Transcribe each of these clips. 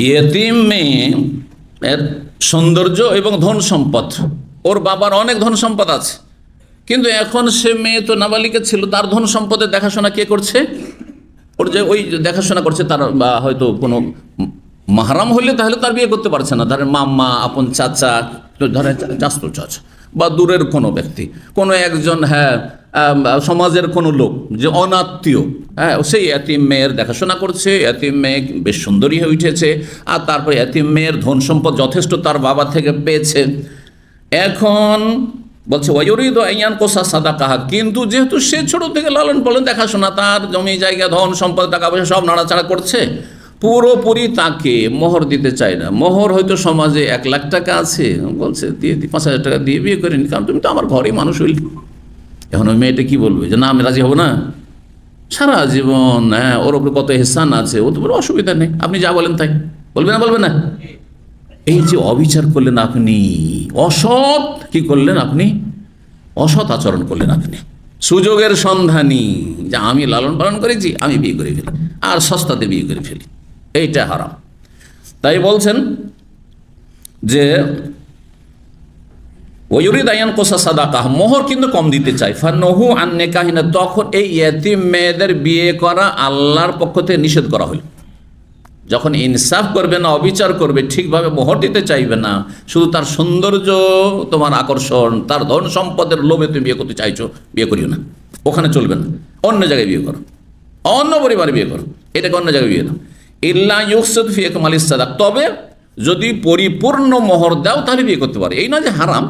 ইয়েতিম মেয়ে এর সৌন্দর্য এবং ধন সম্পদ, ওর বাবার অনেক ধন সম্পদ আছে, কিন্তু এখন সে মেয়ে তো নাবালিকা ছিল, তার ধন সম্পদের দেখাশোনা কে করছে? ওর যে ওই দেখাশোনা করছে তার বা হয়তো কোনো মাহারাম হলে তাহলে তার বিয়ে করতে পারছে না, ধরেন মাম্মা, আপন চাচা, ধরেন চাচতো চাচা বা দূরের কোনো ব্যক্তি, কোনো একজন, হ্যাঁ, সমাজের কোনো লোক যে অনাত্মীয়, হ্যাঁ, সেই এতিম মেয়ের দেখাশোনা করছে। এতিম মেয়ে বেশ সুন্দরী হয়ে উঠেছে, আর তারপরে এতিম মেয়ের ধন সম্পদ যথেষ্ট তার বাবা থেকে পেয়েছে। এখন বলছে ওয়ুরিদ আইয়ান কোসা সাদাকাহা, কিন্তু যেহেতু সে ছোট থেকে লালন পালন দেখাশোনা, তার জমি জায়গা ধন সম্পদ টাকা পয়সা সব নাড়াচাড়া করছে, পুরোপুরি তাকে মোহর দিতে চায় না। মোহর হয়তো সমাজে 1 লাখ টাকা আছে, বলছে দিয়ে 5,000 টাকা দিয়ে বিয়ে করিনি, কারণ তুমি তো আমার ঘরেই মানুষ হইল। এখন ওই মেয়েটা কি বলবে যে না আমি রাজি হব না, সারা জীবন, হ্যাঁ, ওর উপরে কত এহসান আছে, ও তো বড় অসুবিধা নেই, আপনি যা বলেন তাই, বলবে না? বলবে না? এই যে অবিচার করলেন আপনি, অসৎ কি করলেন আপনি, অসৎ আচরণ করলেন আপনি, সুযোগের সন্ধানী, যে আমি লালন পালন করেছি আমি বিয়ে করে ফেলি, আর সস্তাতে বিয়ে করে ফেলি, এইটা হারাম। তাই বলছেন যে ওয়ুরিদ আইয়ান কোসা সাদাকাহ, মোহর কিন্তু কম দিতে চাই। ফানহু আন নিকাহিনা, তখন এই ইয়েতিম মেয়েদের বিয়ে করা আল্লাহর পক্ষ থেকে নিষেধ করা হল। যখন ইনসাফ করবে না, অবিচার করবে, ঠিকভাবে মোহর দিতে চাইবে না, শুধু তার সৌন্দর্য তোমার আকর্ষণ, তার ধন সম্পদের লোভে তুমি বিয়ে করতে চাইছো, বিয়ে করিও না, ওখানে চলবে না, অন্য জায়গায় বিয়ে করো, অন্য পরিবারে বিয়ে করো, এটাকে অন্য জায়গায় বিয়ে দাও। ইল্লা ইউকসিদ ফি ইকমালিস সাদাক, তবে যদি পরিপূর্ণ মোহর দাও তাহলে বিয়ে করতে পারে। এই নয় যে হারাম,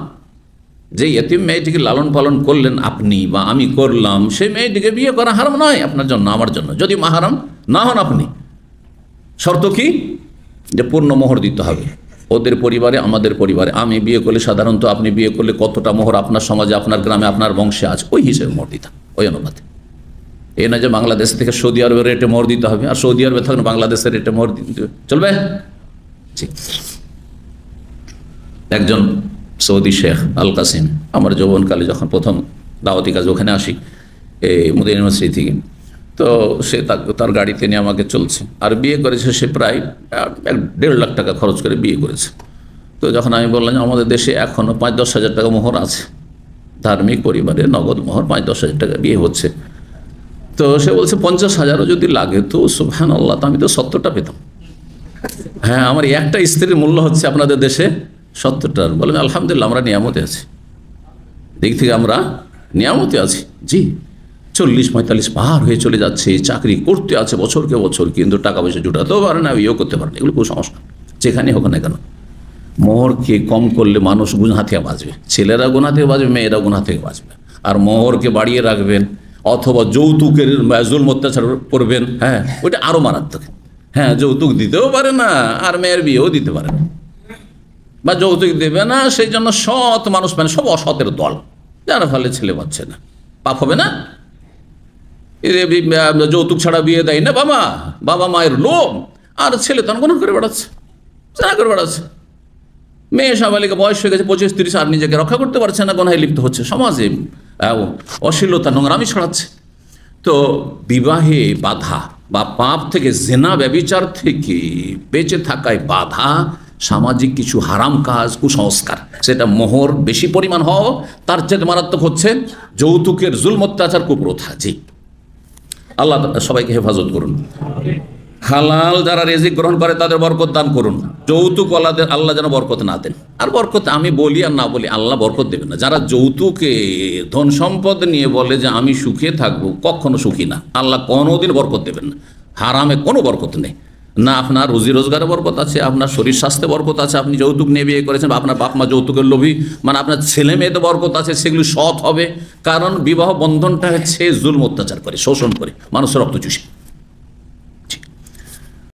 যে ইয়েতিম মেয়েটিকে লালন পালন করলেন আপনি বা আমি করলাম, সেই মেয়েটিকে বিয়ে করা হারাম নয় আপনার জন্য, আমার জন্য, যদি মাহারাম না হন আপনি। শর্ত কি? যে পূর্ণ মোহর দিতে হবে, ওদের পরিবারে আমাদের পরিবারে। আমি বিয়ে করলে সাধারণত আপনি বিয়ে করলে কতটা মোহর আপনার সমাজে, আপনার গ্রামে, আপনার বংশে আছে, ওই হিসেবে মোহর দিতাম, ওই অনুপাতে। এই না যে বাংলাদেশ থেকে সৌদি আরবের রেটে মোহর দিতে হবে, আর সৌদি আরবে থাকলে বাংলাদেশের রেটে মোহর দিতে চলবে? ঠিক। একজন সৌদি শেখ আল কাসিম, আমার যৌবনকালে যখন প্রথম দাওয়াতি কাজ ওখানে আসি এই মদিনা ইউনিভার্সিটি থেকে, তো সে তার গাড়িতে নিয়ে আমাকে চলছে, আর বিয়ে করেছে সে প্রায় 1.5 লাখ টাকা খরচ করে বিয়ে করেছে। তো যখন আমি বললাম যে আমাদের দেশে এখনও 5-10 হাজার টাকা মোহর আছে, ধার্মিক পরিবারে নগদ মোহর 5-10 হাজার টাকা বিয়ে হচ্ছে, তো সে বলছে 50,000ও যদি লাগে তো সুবহানাল্লাহ, তো আমি তো 70টা পেতাম। হ্যাঁ, আমার একটা স্ত্রীর মূল্য হচ্ছে আপনাদের দেশে 70টার। বলেন আলহামদুলিল্লাহ, আমরা নিয়ামতে আছি, দিক থেকে আমরা নিয়ামতে আছি। জি, 40-45 পার হয়ে চলে যাচ্ছে, চাকরি করতে আছে বছরকে বছর, কিন্তু টাকা পয়সা জুটাতেও পারে না, ইয়েও করতে পারে না। এগুলো কুসংস্কার, যেখানে হোক না কেন। মোহরকে কম করলে মানুষ গুনাহ থেকে বাঁচবে, ছেলেরা গুনাহ থেকে বাঁচবে, মেয়েরা গুনাহ থেকে বাঁচবে। আর মোহরকে বাড়িয়ে রাখবেন অথবা যৌতুকের জুলম অত্যাচার করবেন, হ্যাঁ, ওইটা আরও মারাত্মক। হ্যাঁ, যৌতুক দিতেও পারে না, আর মেয়ের বিয়েও দিতে পারে না, বা যৌতুক দেবে না, সেই জন্য সৎ মানুষ মানে সব অসতের দল, যার ফলে ছেলে বাচ্চা না, পাপ হবে না? যৌতুক ছাড়া বিয়ে দেয় না বাবা, বাবা মায়ের লোভ, আর ছেলে তখন গুনাহ করে বেড়াচ্ছে, জানা করে বেড়াচ্ছে। মেয়ে সাবালিকা বয়স হয়ে গেছে 25-30, আর নিজেকে রক্ষা করতে পারছে না, গুনাহে লিপ্ত হচ্ছে, সমাজে অশ্লীলতা নোংরামি ছড়াচ্ছে। তো বিবাহে বাধা বা পাপ থেকে, জিনা ব্যভিচার থেকে বেঁচে থাকায় বাধা সামাজিক কিছু হারাম কাজ, কুসংস্কার, সেটা মোহর বেশি পরিমাণ হওয়া, তার চেয়ে মারাত্মক হচ্ছে যৌতুকের জুলম অত্যাচার, কুপ্রথা। জি, আল্লাহ সবাইকে হেফাজত করুন। হালাল যারা রিজিক গ্রহণ করে তাদের বরকত দান করুন, যৌতুক আল্লাহ যেন বরকত না দেন। আর বরকত আমি বলি আর না বলি, আল্লাহ বরকত দেবেন না। যারা যৌতুকে ধন সম্পদ নিয়ে বলে যে আমি সুখে থাকবো, কখনো সুখী না, আল্লাহ কোনোদিন বরকত দেবেন না। হারামে কোনো বরকত নেই, না আপনার রুজি রোজগারে বরকত আছে, আপনার শরীর স্বাস্থ্যে বরকত আছে, আপনি যৌতুক নিয়ে বিয়ে করেছেন, বা আপনার বাপ মা যৌতুকের লোভী, মানে আপনার ছেলে মেয়েতে বরকত আছে, সেগুলি সৎ হবে। কারণ বিবাহ বন্ধনটা হচ্ছে জুলম অত্যাচার করে, শোষণ করে, মানুষের রক্ত চুষে।